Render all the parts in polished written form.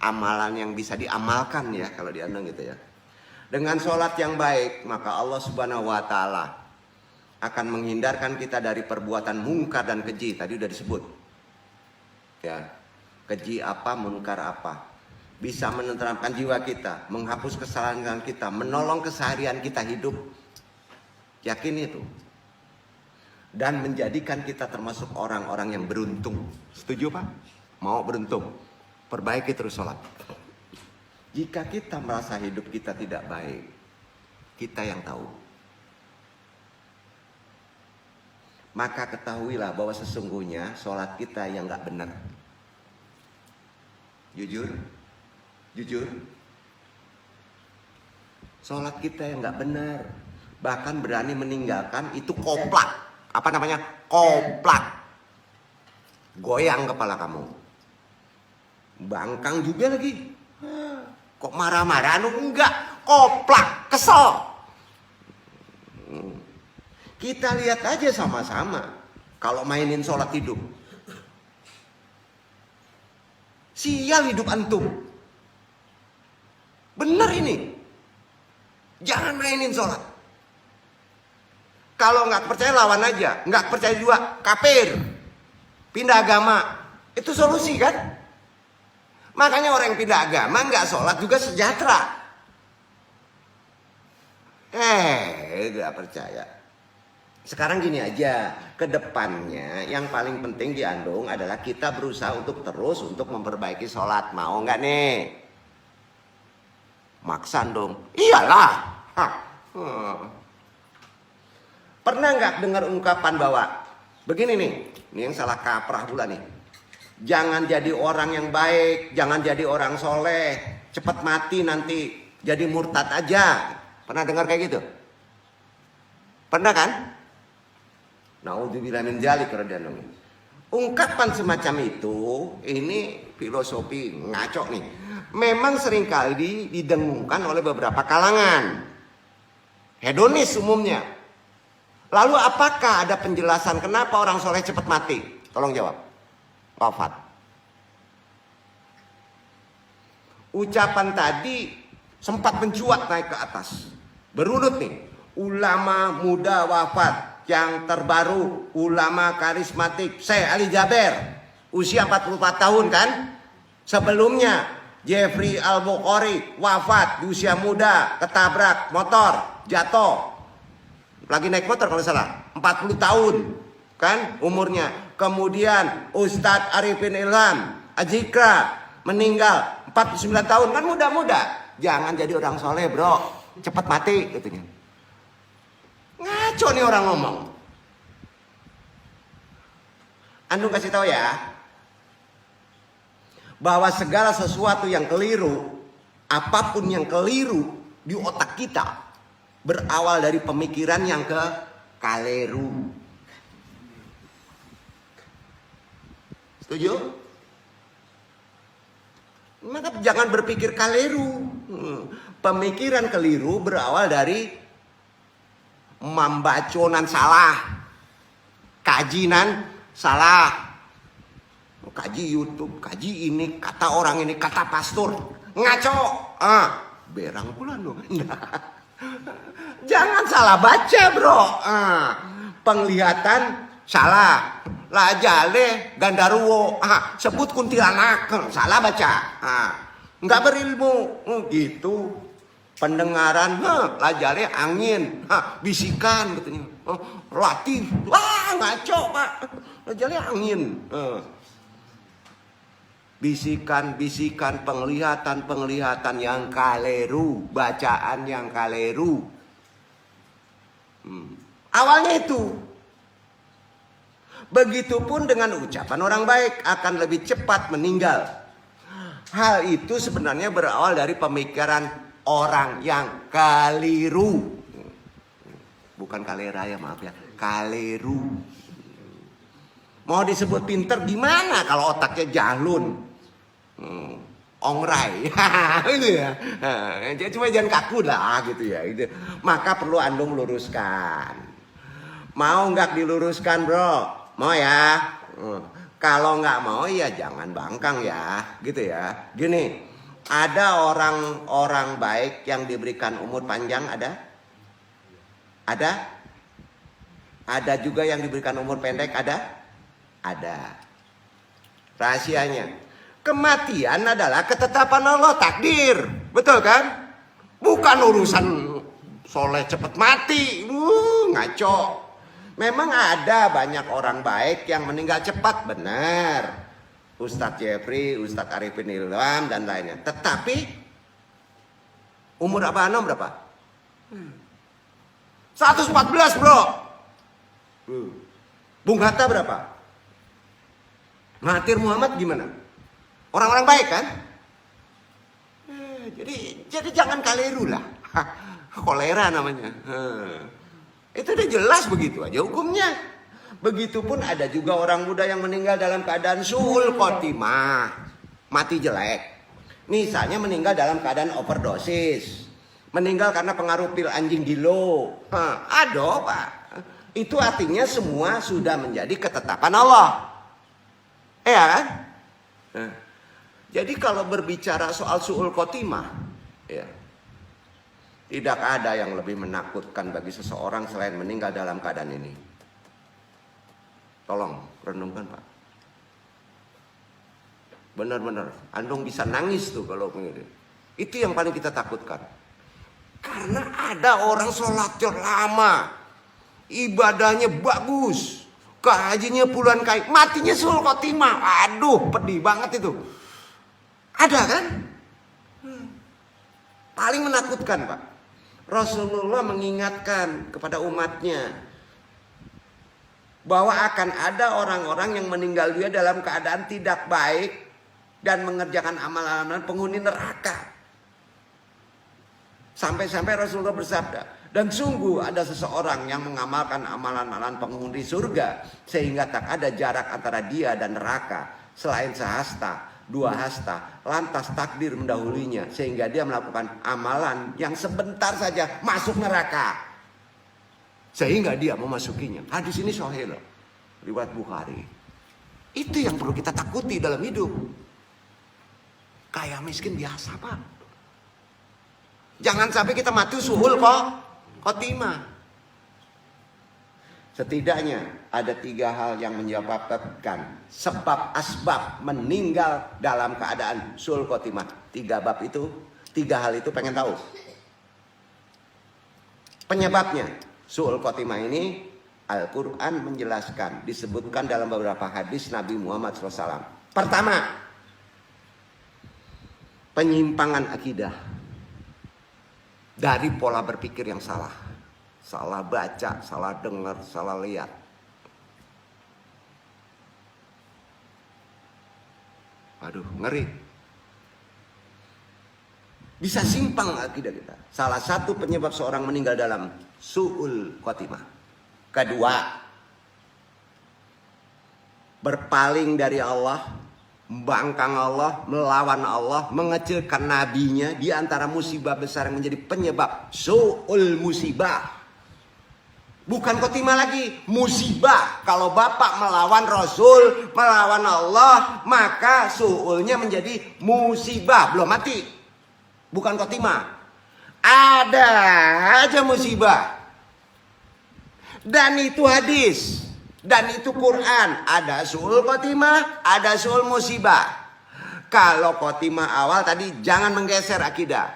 amalan yang bisa diamalkan ya kalau di Andong gitu ya. Dengan sholat yang baik maka Allah Subhanahu wa taala akan menghindarkan kita dari perbuatan mungkar dan keji. Tadi udah disebut. Ya. Keji apa, mungkar apa. Bisa menenteramkan jiwa kita, menghapus kesalahan kita, menolong keseharian kita hidup. Yakin itu. Dan menjadikan kita termasuk orang-orang yang beruntung. Setuju Pak? Mau beruntung? Perbaiki terus sholat. Jika kita merasa hidup kita tidak baik, kita yang tahu. Maka ketahuilah bahwa sesungguhnya sholat kita yang gak benar. Jujur. Sholat kita yang gak benar. Bahkan berani meninggalkan itu koplak. Apa namanya? Koplak. Goyang kepala kamu. Bangkang juga lagi. Kok marah-marah? Enggak. Koplak. Kesel. Kita lihat aja sama-sama. Kalau mainin sholat hidup. Sial hidup antum. Bener ini. Jangan mainin sholat. Kalau nggak percaya lawan aja. Nggak percaya juga kafir. Pindah agama. Itu solusi kan? Makanya orang yang pindah agama nggak sholat juga sejahtera. Nggak percaya. Sekarang gini aja, kedepannya yang paling penting di Andong adalah kita berusaha untuk terus untuk memperbaiki sholat. Mau nggak nih? Maksa dong. Iyalah. Pernah nggak dengar ungkapan bahwa begini nih, ini yang salah kaprah pula nih. Jangan jadi orang yang baik, jangan jadi orang soleh, cepat mati nanti jadi murtad aja. Pernah dengar kayak gitu? Pernah kan? Naudzubillah min dzalik. Ungkapan semacam itu, ini filosofi ngaco nih. Memang seringkali didengungkan oleh beberapa kalangan. Hedonis umumnya. Lalu apakah ada penjelasan kenapa orang soleh cepat mati? Tolong jawab. Wafat. Ucapan tadi sempat mencuat naik ke atas. Berurut nih. Ulama muda wafat. Yang terbaru ulama karismatik Syekh Ali Jaber. Usia 44 tahun kan. Sebelumnya Jeffrey Al-Bukhari wafat di usia muda. Ketabrak motor. Jatuh. Lagi naik motor kalau salah. 40 tahun. Kan umurnya. Kemudian Ustadz Arifin Ilham Ajikra meninggal 49 tahun. Kan muda-muda. Jangan jadi orang soleh bro. Cepat mati katanya. Ngaco nih orang ngomong. Andung kasih tahu ya. Bahwa segala sesuatu yang keliru. Apapun yang keliru di otak kita. Berawal dari pemikiran yang kaleru. Setuju? Maka jangan berpikir kaleru. Pemikiran keliru berawal dari membaconan salah, kajinan salah, kaji YouTube, kaji ini, kata orang ini, kata pastor, ngaco, berang pula dong. Jangan salah baca bro, penglihatan salah, lajale gandaruwo, sebut kuntilanak, salah baca, nggak berilmu, gitu. Pendengaran, lajale angin, bisikan katanya, latih, ngaco pak, lajale angin, bisikan, penglihatan yang kaleru, bacaan yang kaleru, awalnya itu. Begitupun dengan ucapan orang baik akan lebih cepat meninggal. Hal itu sebenarnya berawal dari pemikiran orang yang keliru. Bukan kalera ya, maaf ya. Kaleru. Mau disebut pinter gimana kalau otaknya jahlun? Ongrai. Itu ya. Cuma jangan kaku lah gitu ya. Gitu. Maka perlu Andung luruskan. Mau nggak diluruskan bro? Mau ya? Kalau nggak mau ya jangan bangkang ya. Gitu ya. Gini. Ada orang-orang baik yang diberikan umur panjang, ada? Ada? Ada juga yang diberikan umur pendek, ada? Ada. Rahasianya, kematian adalah ketetapan Allah, takdir. Betul kan? Bukan urusan soleh cepat mati. Ngaco. Memang ada banyak orang baik yang meninggal cepat, benar. Ustadz Jeffrey, Ustadz Arifin Ilham dan lainnya. Tetapi umur Abah Anom berapa? 114 bro. Bung Hatta berapa? Mahathir Muhammad gimana? Orang-orang baik kan? Jadi jangan kaleru lah. Kolera namanya. Itu udah jelas begitu aja hukumnya. Begitupun ada juga orang muda yang meninggal dalam keadaan su'ul khotimah, mati jelek. Misalnya meninggal dalam keadaan overdosis, meninggal karena pengaruh pil anjing gilo. Aduh Pak, itu artinya semua sudah menjadi ketetapan Allah. Ya kan? Jadi kalau berbicara soal su'ul khotimah, ya, tidak ada yang lebih menakutkan bagi seseorang selain meninggal dalam keadaan ini. Tolong renungkan Pak. Benar-benar Andong bisa nangis tuh kalau begini. Itu yang paling kita takutkan. Karena ada orang sholatnya lama, ibadahnya bagus, hajinya puluhan kali, matinya su'ul khotimah. Aduh, pedih banget itu. Ada kan? Paling menakutkan Pak. Rasulullah mengingatkan kepada umatnya bahwa akan ada orang-orang yang meninggal dia dalam keadaan tidak baik dan mengerjakan amalan-amalan penghuni neraka. Sampai-sampai Rasulullah bersabda, dan sungguh ada seseorang yang mengamalkan amalan-amalan penghuni surga sehingga tak ada jarak antara dia dan neraka selain sehasta, 2 hasta, lantas takdir mendahulinya sehingga dia melakukan amalan yang sebentar saja masuk neraka sehingga dia memasukinya. Hadis ini sahih loh, riwayat Bukhari. Itu yang perlu kita takuti dalam hidup. Kaya miskin biasa Pak. Jangan sampai kita mati su'ul khotimah. Setidaknya ada 3 hal yang menyebabkan sebab asbab meninggal dalam keadaan su'ul khotimah. 3 hal itu pengen tahu penyebabnya. Su'ul khotimah ini Al-Quran menjelaskan, disebutkan dalam beberapa hadis Nabi Muhammad SAW. Pertama, penyimpangan akidah dari pola berpikir yang salah. Salah baca, salah dengar, salah lihat. Aduh, ngeri. Bisa simpang akidah kita. Salah satu penyebab seorang meninggal dalam su'ul khotimah. Kedua, berpaling dari Allah, membangkang Allah, melawan Allah, mengecilkan nabinya. Di antara musibah besar yang menjadi penyebab su'ul musibah. Bukan khotimah lagi, musibah. Kalau bapak melawan Rasul, melawan Allah, maka su'ulnya menjadi musibah. Belum mati. Bukan khotimah. Ada aja musibah. Dan itu hadis. Dan itu Quran. Ada su'ul khotimah, ada su'ul musibah. Kalau khotimah awal tadi jangan menggeser akidah.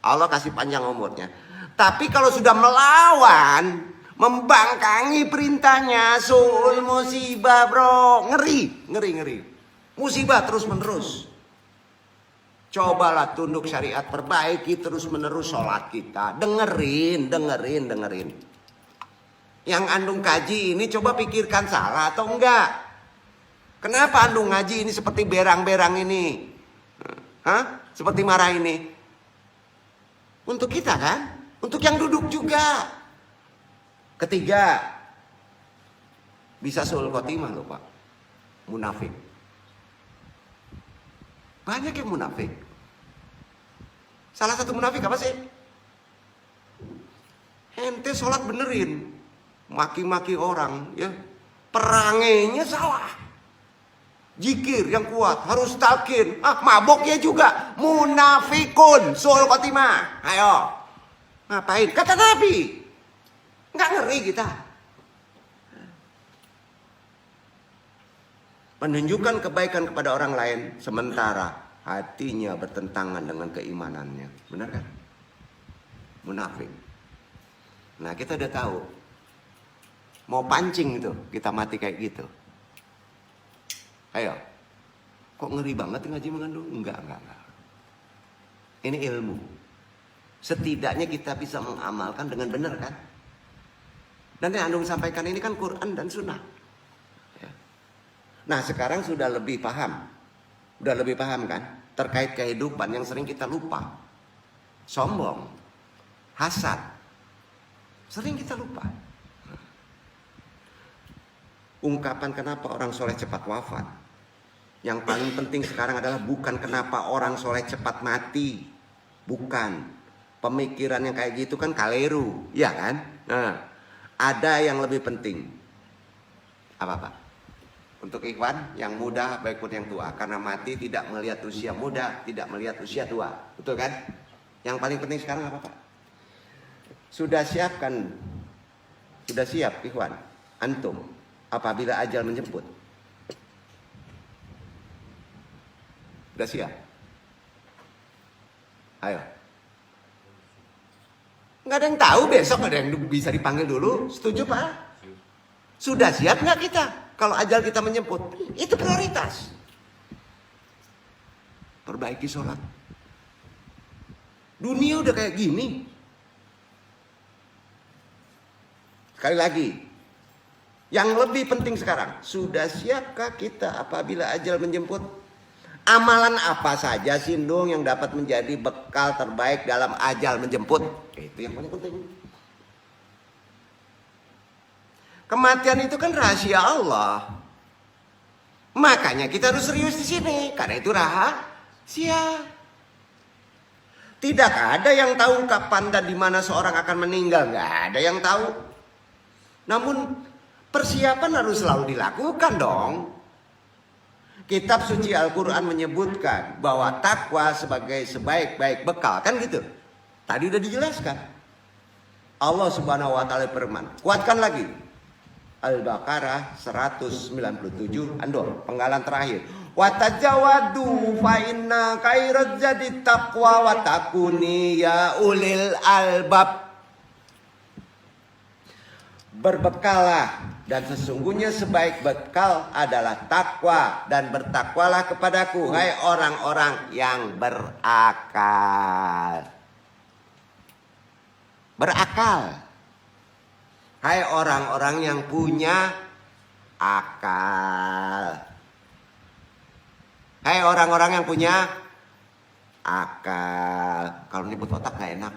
Allah kasih panjang umurnya. Tapi kalau sudah melawan, membangkangi perintahnya, su'ul musibah bro. Ngeri. Musibah terus menerus. Cobalah tunduk syariat, perbaiki terus menerus sholat kita. Dengerin. Yang andung kaji ini coba pikirkan salah atau enggak. Kenapa andung ngaji ini seperti berang-berang ini? Seperti marah ini. Untuk kita kan? Untuk yang duduk juga. Ketiga, bisa su'ul khotimah loh Pak. Munafik. Banyak yang munafik. Salah satu munafik apa sih? Ente sholat benerin, maki-maki orang, ya, perangainya salah. Zikir yang kuat, harus talqin. Maboknya juga munafikun, suul khotimah. Ayo. Ngapain? Kata Nabi. Nggak ngeri kita. Menunjukkan kebaikan kepada orang lain, sementara hatinya bertentangan dengan keimanannya. Benar kan? Munafik. Nah, kita udah tahu. Mau pancing itu, kita mati kayak gitu. Ayo. Kok ngeri banget ngaji mengandung? Enggak. Ini ilmu. Setidaknya kita bisa mengamalkan dengan benar kan? Dan yang Andung sampaikan ini kan Quran dan Sunnah. Ya. Nah, sekarang sudah lebih paham. Udah lebih paham kan? Terkait kehidupan yang sering kita lupa. Sombong. Hasad. Sering kita lupa. Ungkapan kenapa orang soleh cepat wafat. Yang paling penting sekarang adalah bukan kenapa orang soleh cepat mati. Bukan. Pemikiran yang kayak gitu kan kaleru. Ya kan? Nah, ada yang lebih penting. Apa? Untuk ikhwan yang muda baik pun yang tua. Karena mati tidak melihat usia muda, tidak melihat usia tua. Betul kan? Yang paling penting sekarang apa Pak? Sudah siap kan? Sudah siap ikhwan? Antum apabila ajal menjemput? Sudah siap? Ayo. Nggak ada yang tahu besok, ada yang bisa dipanggil dulu. Setuju Pak? Sudah siap nggak kita? Kalau ajal kita menjemput, itu prioritas. Perbaiki sholat. Dunia udah kayak gini. Sekali lagi, yang lebih penting sekarang, sudah siapkah kita apabila ajal menjemput? Amalan apa saja sih dong yang dapat menjadi bekal terbaik dalam ajal menjemput? Itu yang paling penting. Kematian itu kan rahasia Allah. Makanya kita harus serius di sini. Karena itu rahasia. Tidak ada yang tahu kapan dan di mana seorang akan meninggal. Nggak ada yang tahu. Namun persiapan harus selalu dilakukan dong. Kitab suci Al-Quran menyebutkan bahwa takwa sebagai sebaik-baik bekal. Kan gitu. Tadi udah dijelaskan. Allah subhanahu wa ta'ala berfirman. Kuatkan lagi. Al-Baqarah 197. Andor. Penggalan terakhir. Watajawadu fa inna khairaz zadi taqwa wa takuni ya ulil albab. Berbekalah. Dan sesungguhnya sebaik bekal adalah takwa. Dan bertakwalah kepadaku. Hai orang-orang yang berakal. Berakal. Hai orang-orang yang punya akal. Hai orang-orang yang punya akal. Kalau nyebut otak gak enak.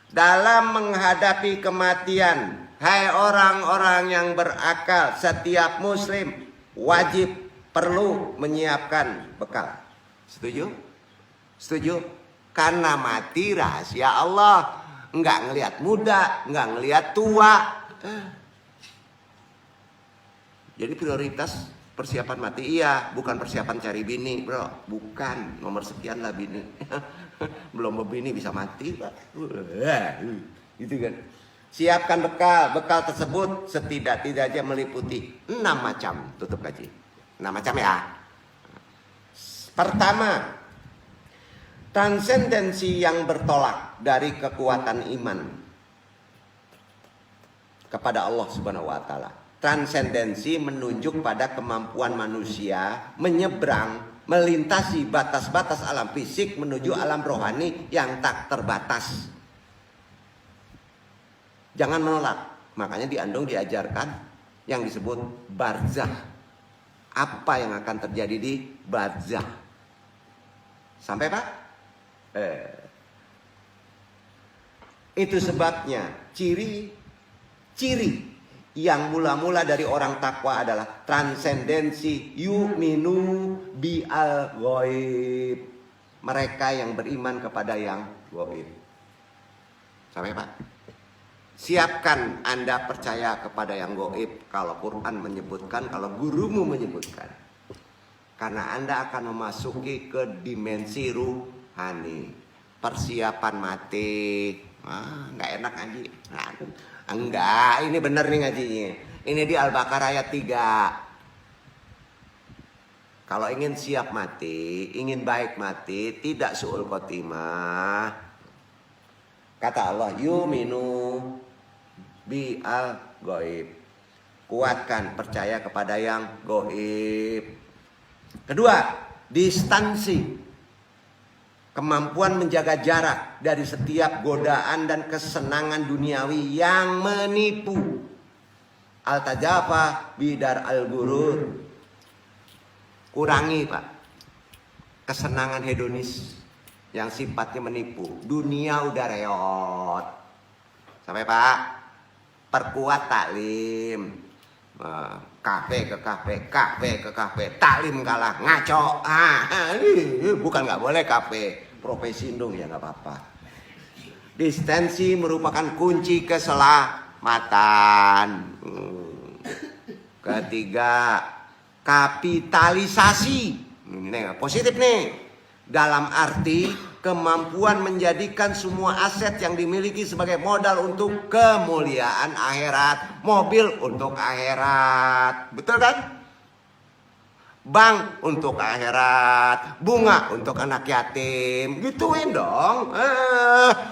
Dalam menghadapi kematian, hai orang-orang yang berakal, setiap muslim wajib perlu menyiapkan bekal. Setuju? Setuju? Karena mati rahasia Allah. Enggak ngelihat muda, enggak ngelihat tua. Jadi prioritas persiapan mati. Iya, bukan persiapan cari bini, bro. Bukan, nomor sekian lah bini. Belum berbini bisa mati, Pak. Gitu kan. Siapkan bekal. Bekal tersebut setidak-tidaknya meliputi 6 macam. Tutup kaji. 6 macam ya. Pertama, transendensi yang bertolak dari kekuatan iman kepada Allah Subhanahu wa taala. Transendensi menunjuk pada kemampuan manusia menyeberang, melintasi batas-batas alam fisik menuju alam rohani yang tak terbatas. Jangan menolak. Makanya di Andong diajarkan yang disebut barzah. Apa yang akan terjadi di barzah? Sampai Pak? Itu sebabnya ciri yang mula-mula dari orang takwa adalah transendensi yu'minu bi'al ghaib. Mereka yang beriman kepada yang ghaib. Sampai Pak? Siapkan Anda percaya kepada yang goib kalau Quran menyebutkan, kalau gurumu menyebutkan. Karena Anda akan memasuki ke dimensi ruhani. Persiapan mati. Nggak enak ngaji. Enggak, ini bener nih ngajinya. Ini di Al-Baqarah ayat 3. Kalau ingin siap mati, ingin baik mati, tidak su'ul khotimah. Kata Allah, yuminu bi al goib. Kuatkan percaya kepada yang goib. Kedua, distansi. Kemampuan menjaga jarak dari setiap godaan dan kesenangan duniawi yang menipu. Al-tajafa bidar al-gurur. Kurangi Pak kesenangan hedonis yang sifatnya menipu. Dunia udah reot. Sampai Pak, perkuat taklim. Kafe ke kafe, kafe ke kafe, taklim kalah, ngaco. Bukan nggak boleh kafe, profesi dong ya nggak apa-apa. Distensi merupakan kunci keselamatan. Ketiga, kapitalisasi. Ini positif nih. Dalam arti kemampuan menjadikan semua aset yang dimiliki sebagai modal untuk kemuliaan akhirat. Mobil untuk akhirat. Betul kan? Bank untuk akhirat. Bunga untuk anak yatim. Gituin dong.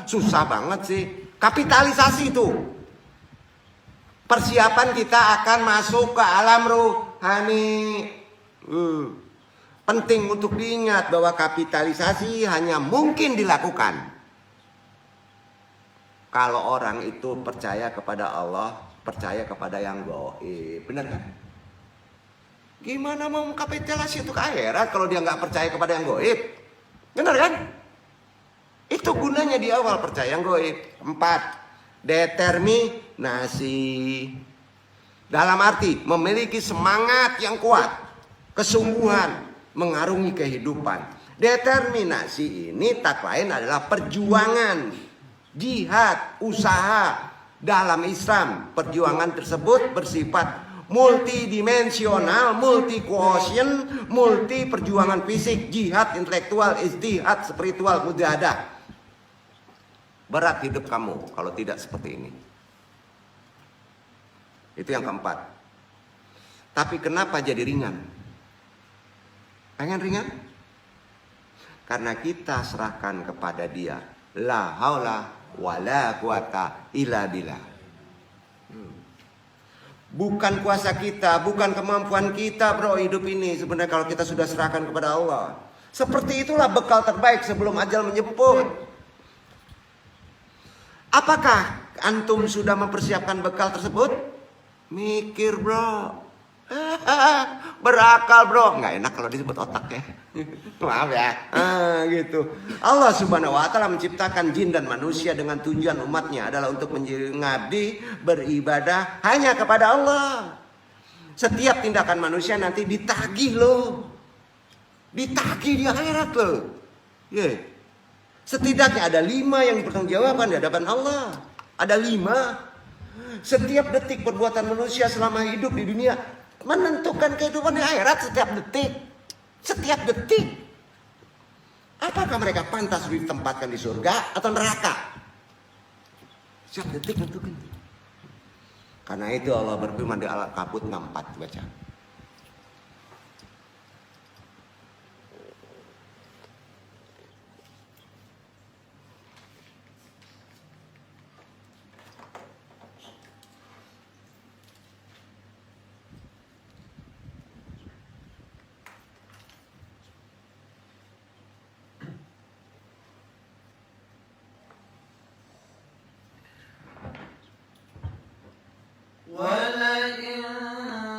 Susah banget sih. Kapitalisasi itu. Persiapan kita akan masuk ke alam ruhani. Penting untuk diingat bahwa kapitalisasi hanya mungkin dilakukan kalau orang itu percaya kepada Allah, percaya kepada yang gaib. Benar kan? Gimana mau kapitalisasi untuk akhirat kalau dia nggak percaya kepada yang gaib? Benar kan? Itu gunanya di awal percaya yang gaib. 4. Determinasi. Dalam arti memiliki semangat yang kuat, kesungguhan mengarungi kehidupan. Determinasi ini tak lain adalah perjuangan, jihad, usaha. Dalam Islam, perjuangan tersebut bersifat multidimensional, multi quotient, multi perjuangan fisik, jihad intelektual, ijtihad spiritual, mujahadah. Berat hidup kamu kalau tidak seperti ini. Itu yang keempat. Tapi kenapa jadi ringan? Pengen ringan? Karena kita serahkan kepada dia. La haula wa la quwata illa billah. Bukan kuasa kita, bukan kemampuan kita bro hidup ini. Sebenarnya kalau kita sudah serahkan kepada Allah. Seperti itulah bekal terbaik sebelum ajal menjemput. Apakah antum sudah mempersiapkan bekal tersebut? Mikir bro. Berakal bro. Nggak enak kalau disebut otak ya. Maaf ya. Gitu. Allah subhanahu wa ta'ala menciptakan jin dan manusia dengan tujuan umatnya adalah untuk mengabdi, beribadah hanya kepada Allah. Setiap tindakan manusia nanti ditagih loh. Ditagih di akhirat loh. Setidaknya ada 5 yang bertanggungjawabkan di hadapan Allah. Ada 5. Setiap detik perbuatan manusia selama hidup di dunia menentukan kehidupan di akhirat setiap detik. Setiap detik. Apakah mereka pantas ditempatkan di surga atau neraka? Setiap detik menentukan. Karena itu Allah berfirman di Al-Kabut 64 baca. ولئن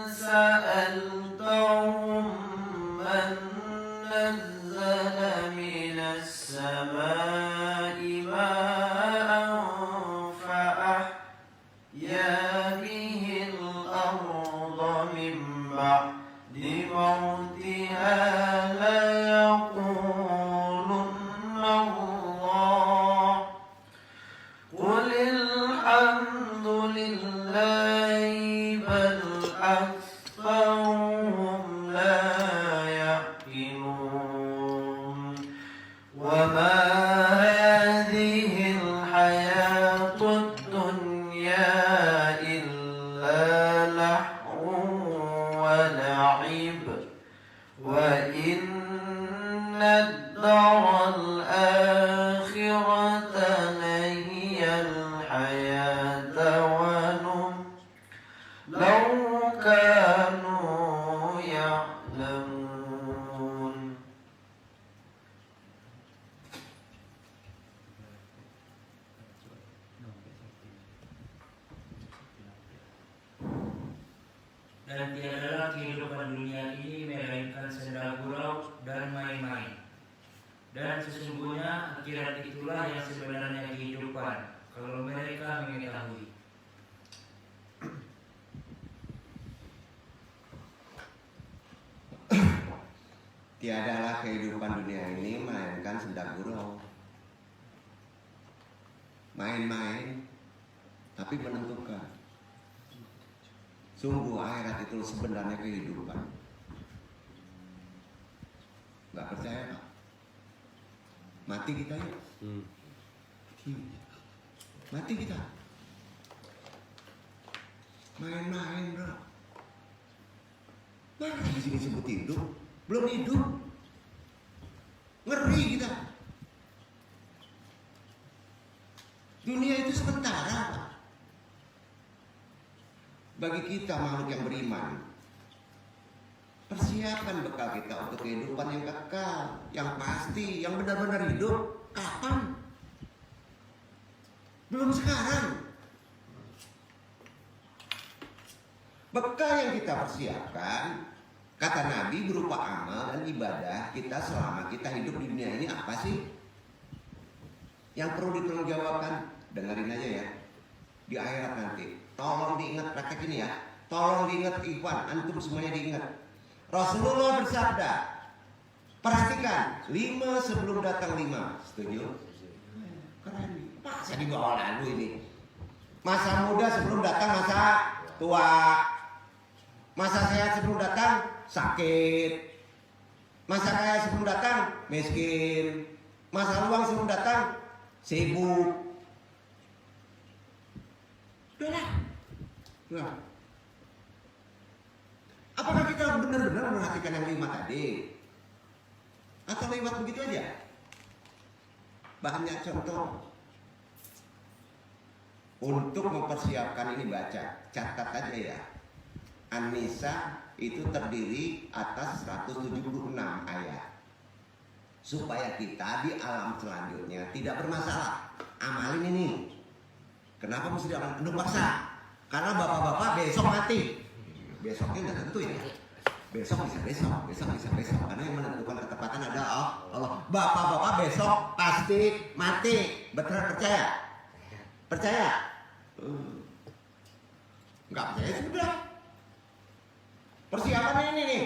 سألتهم من نزل من السماء ماء فأحيا به الأرض من بعد موتها ليقولن الله قل الحمد وإن الدار الآخرة لهي الحياة لو كانوا يعلمون. Dan tiadalah kehidupan dunia ini melainkan senda gurau dan main-main. Dan sesungguhnya akhirat itulah yang sebenarnya kehidupan, kalau mereka mengetahui. Tiadalah kehidupan dunia ini melainkan senda gurau, main-main, tapi menentukan. Sungguh akhirat itu sebenarnya kehidupan. Gak percaya Pak? Mati kita yuk. Mati kita. Main-main bro. Mana di sini sebut hidup? Belum hidup. Ngeri kita. Dunia itu sementara Pak. Bagi kita makhluk yang beriman, persiapan bekal kita untuk kehidupan yang kekal, yang pasti, yang benar-benar hidup. Kapan? Belum sekarang. Bekal yang kita persiapkan, kata Nabi, berupa amal dan ibadah kita selama kita hidup di dunia ini apa sih? Yang perlu dipertanggungjawabkan, dengerin aja ya. Di akhirat nanti, tolong diingat praktek ini ya. Tolong diingat ikhwan, antum semuanya diingat. Rasulullah bersabda, perhatikan, 5 sebelum datang 5. Setuju? Keren. Masa dibawa lalu ini? Masa muda sebelum datang masa tua. Masa sehat sebelum datang sakit. Masa kaya sebelum datang miskin. Masa luang sebelum datang sibuk. Udah. Apakah kita benar-benar memperhatikan yang 5 tadi? Atau lewat begitu aja? Banyak contoh. Untuk mempersiapkan ini baca, catat aja ya. An-Nisa itu terdiri atas 176 ayat. Supaya kita di alam selanjutnya tidak bermasalah. Amalin ini. Kenapa mesti diamalin? Penuh paksa. Karena bapak-bapak besok mati. Besoknya nggak tentu ya. Besok bisa besok. Karena yang menentukan ketepatan adalah Allah. Bapak-bapak besok pasti mati. Betul, percaya? Percaya? Nggak percaya sudah. Persiapannya ini nih.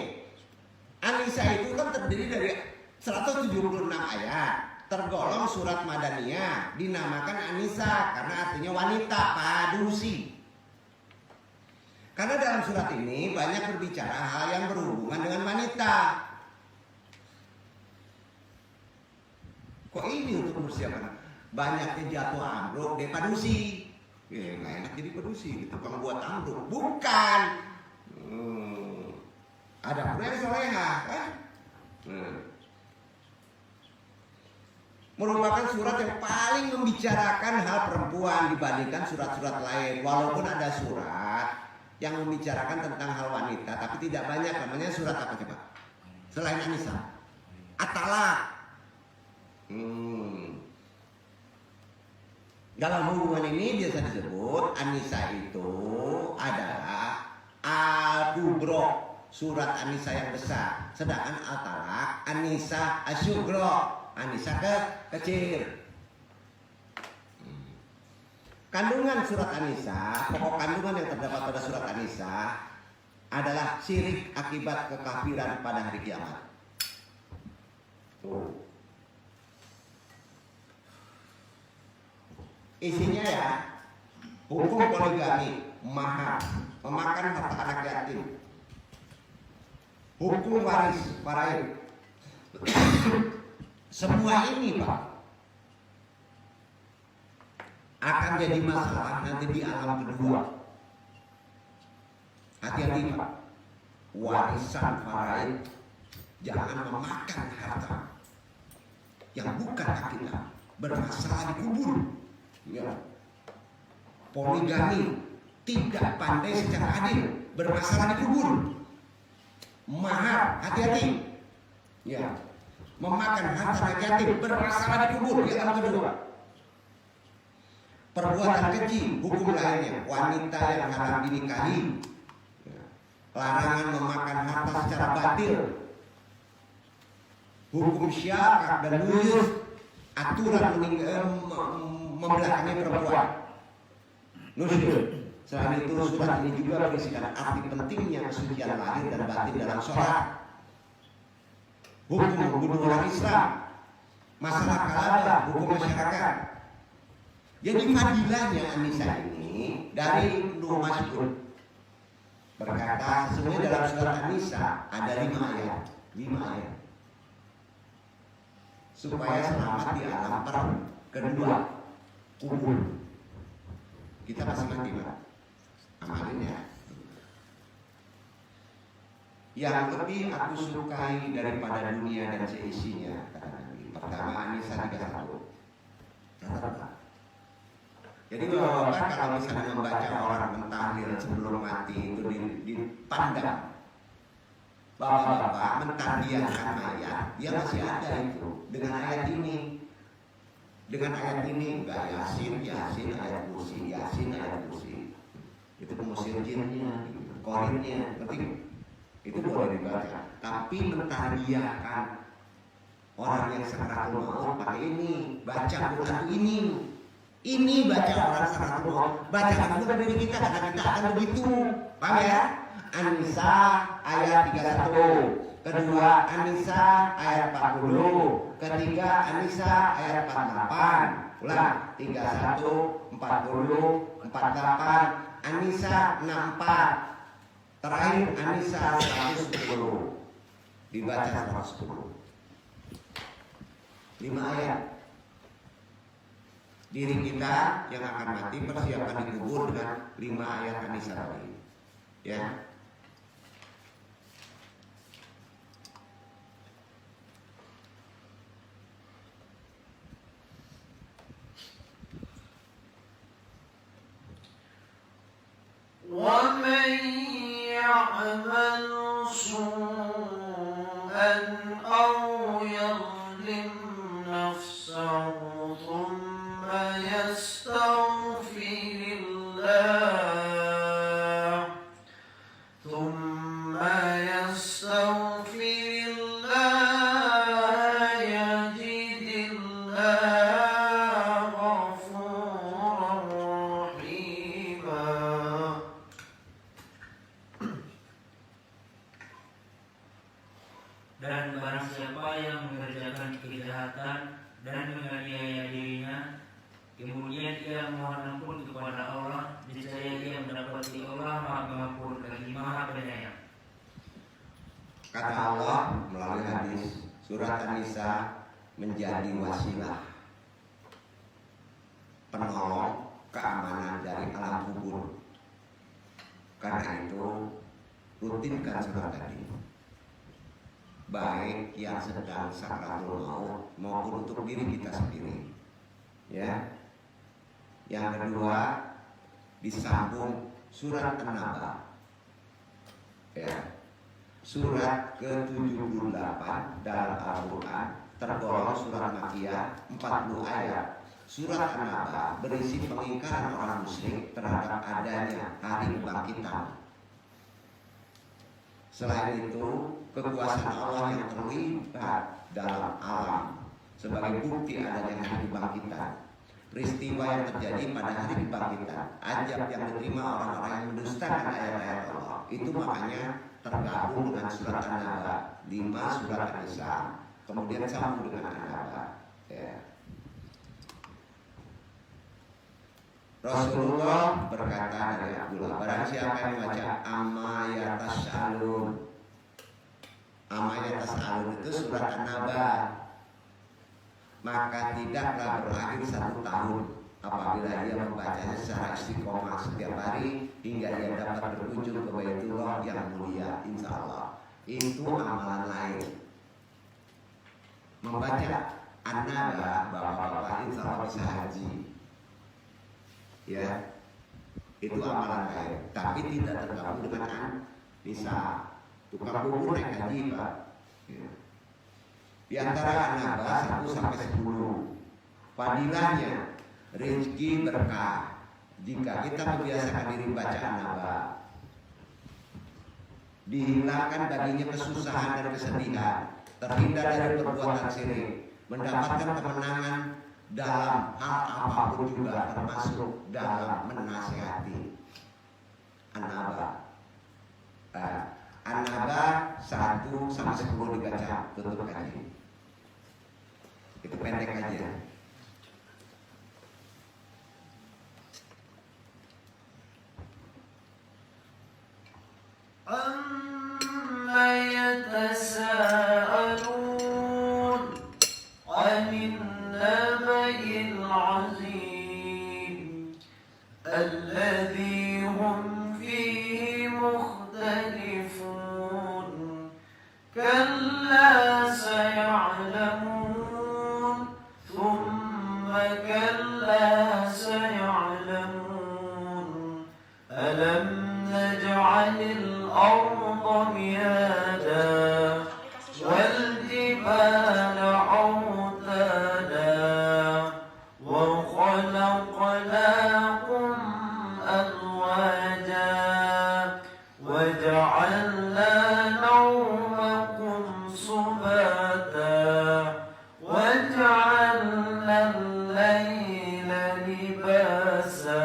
An-Nisa itu kan terdiri dari 176 ayat. Tergolong surat Madaniyah. Dinamakan An-Nisa karena artinya wanita, padusi. Karena dalam surat ini banyak berbicara hal yang berhubungan dengan wanita. Kok ini untuk persiapan? Banyaknya jatuh ambruk deh padusi. Ya nggak enak jadi padusi, tukang buat ambruk. Bukan. Ada pula yang solehah kan? Merupakan surat yang paling membicarakan hal perempuan dibandingkan surat-surat lain. Walaupun ada surat yang membicarakan tentang hal wanita, tapi tidak banyak. Namanya surat apa coba? Selain An-Nisa, At-Talaq. Dalam hubungan ini biasa disebut An-Nisa itu adalah Al-Kubro, surat An-Nisa yang besar. Sedangkan Al-Talaq, An-Nisa Asyugro, An-Nisa kecil. Kandungan surat An-Nisa, pokok kandungan yang terdapat pada surat An-Nisa adalah syirik akibat kekafiran pada hari kiamat. Isinya ya, hukum poligami, mahar, memakan harta anak yatim, hukum waris, faraid. Semua ini Pak akan jadi masalah nanti di alam kedua. Hati-hati Pak. Warisan faraid Jangan memakan harta yang bukan hak kita, bermasalah dikubur. Ya. Poligami, tidak pandai secara adil, bermasalah dikubur. Mahar, hati-hati. Ya. Memakan harta yatim, bermasalah dikubur. Yang kedua, perbuatan keji, hukum lainnya, wanita yang haram dinikahi, larangan memakan harta secara batil, hukum syiar dan nuyus, aturan membelakangi perempuan, nusyuz. Selain itu, surat ini juga berisikan arti pentingnya kesucian lahir dan batin dalam sholat, hukum membunuh orang Islam, masalah kalaba, hukum masyarakat. Jadi fadilahnya An-Nisa ini dari Ibnu Mas'ud berkata, sesungguhnya dalam surat An-Nisa ada 5 ayat, 5 ayat, supaya selamat di alam kedua kubur. Kita masih mati, Pak. Amalin ya. Yang lebih aku sukai daripada dunia dan seisinya, kata Nabi. Pertama, An-Nisa 31. Jadi Bapak kalau misalnya membaca orang mentahlil sebelum mati itu dipandang, Bapak mentahliahkan mayat, dia masih ada itu dengan ayat ini. Dengan ayat ini enggak Yasin, Yasin ayat kursi, Yasin ayat kursi. Itu pengusir jinnya, korinnya, ngerti? Itu boleh dibaca. Tapi mentahliahkan orang yang sakaratul maut pakai ini, baca Quran ini. Ini baca orang sakaratul maut, baca bukan dari kita, karena kita akan begitu. Paham ya? An-Nisa ayat 31. Kedua An-Nisa ayat 40. Ketiga An-Nisa ayat 48. Ulang, 31, 40, 48. An-Nisa 64. Terakhir An-Nisa 110. Dibaca 110. 5 ayat. Diri kita yang akan mati persiapan dikubur dengan 5 ayat An-Nisa tadi. Ya. ومن يعمل سوءا أو يظلم نفسه ثم يستغفر الله يجد الله غفورا رحيما. Dan barang siapa yang mengerjakan kejahatan dan menganiaya dirinya, kemudian ia mohon ampun kepada Allah, niscaya ia mendapati Allah Maha Pengampun lagi Maha Penyayang. Kata Allah melalui hadis, surat An-Nisa menjadi wasilah penolong keamanan dari alam kubur. Karena itu rutinkan surat tadi, baik yang sedang sakaratul maut maupun untuk diri kita sendiri. Ya. Yang kedua, disambung surat An-Naba. Ya. Surat ke-78 dalam Al-Quran tergolong surat Makkiyah 40 ayat. Surat An-Naba berisi pengingkaran orang musyrik terhadap adanya hari kebangkitan. Selain itu, kekuasaan Allah yang terlibat dalam alam sebagai bukti adanya hari kebangkitan. Peristiwa yang terjadi pada hari kebangkitan, ajab yang diterima orang-orang yang mendustakan ayat-ayat Allah, itu makanya tergabung dengan surat An-Naba, 5 surat An-Nisa, kemudian sambung dengan An-Naba. Ya. Rasulullah berkata dari Abdullah, barang siapa yang membaca amma yatas'alun. Amma yatas'alun itu surat An-Naba, maka tidaklah berakhir 1 tahun apabila ia membacanya secara istiqomah setiap hari hingga ia dapat berkunjung ke Baitullah yang mulia, insya Allah. Itu amalan lain. membaca An-Naba, bapak-bapak insya Allah bisa haji. Ya, itu amalan khair, tapi tidak tergabung dengan An-Nisa. Tukang bubur naik haji, Pak. Ya. Di antara An-Naba 1 sampai 10, fadilahnya rezeki berkah. Jika kita membiasakan diri baca An-Naba, dihilangkan baginya kesusahan dan kesedihan, terhindar dari perbuatan syirik, mendapatkan kemenangan dalam hal apapun juga, termasuk dalam menasihati. An-Naba. An-Naba 1 sampai 10 dibaca, tutup kaji. Itu pendek aja. عما يتساءلون عن النبأ العظيم الذي هم فيه مختلفون كلا سيعلمون ثم كلا سيعلمون ألم نجعل الأرض مهادا والجبال أوتادا وخلقناكم أزواجا وجعلنا نومكم سباتا وجعلنا الليل لباسا.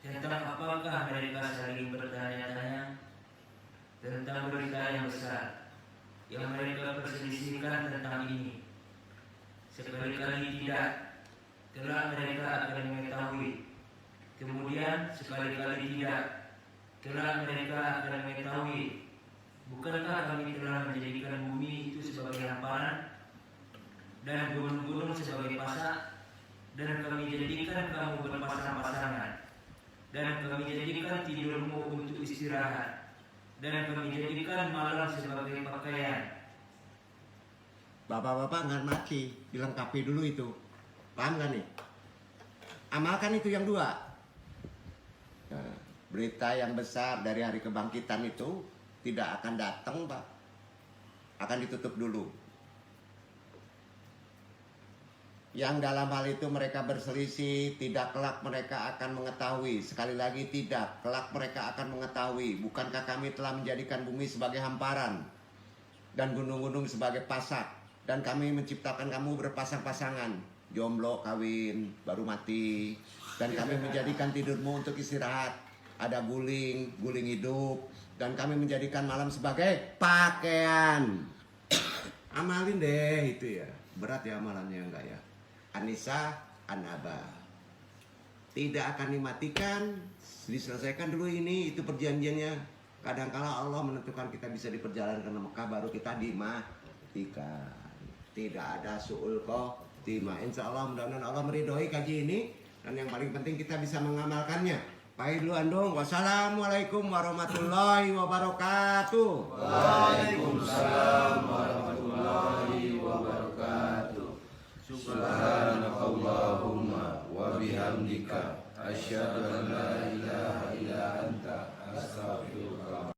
Tentang apakah mereka saling bertanya-tanya tentang berita yang besar yang mereka perselisihkan tentang ini? Sekali-kali tidak, kelak mereka akan mengetahui. Kemudian sekali-kali tidak, kelak mereka akan mengetahui. Bukankah kami telah menjadikan bumi itu sebagai hamparan dan gunung-gunung sebagai pasak, dan kami jadikan kamu berpasang-pasangan, dan kami jadikan tidurmu untuk istirahat, dan kami jadikan malam sebagai pakaian. Bapak-bapak nggak mati, dilengkapi dulu itu. Paham gak nih? Amalkan itu yang 2. Nah, berita yang besar dari hari kebangkitan itu tidak akan datang, Pak. Akan ditutup dulu. Yang dalam hal itu mereka berselisih, tidak, kelak mereka akan mengetahui. Sekali lagi tidak, kelak mereka akan mengetahui. Bukankah kami telah menjadikan bumi sebagai hamparan dan gunung-gunung sebagai pasak, dan kami menciptakan kamu berpasang-pasangan, jomblo kawin baru mati, dan kami menjadikan tidurmu untuk istirahat, ada guling hidup, dan kami menjadikan malam sebagai pakaian. Amalin deh itu ya. Berat ya amalannya enggak ya? An-Nisa, An-Naba. Tidak akan dimatikan, diselesaikan dulu ini, itu perjanjiannya. Kadangkala Allah menentukan kita bisa diperjalankan ke Mekah, baru kita dimatikan. Tidak ada su'ul khotimah. Insya Allah mudah-mudahan Allah meridhoi kaji ini, dan yang paling penting kita bisa mengamalkannya. Pahit dulu andung. Wassalamualaikum warahmatullahi wabarakatuh. Waalaikumsalam warahmatullahi wabarakatuh. Subhanakallahumma wa bihamdika asyhadu an la ilaha illa anta astaghfiruka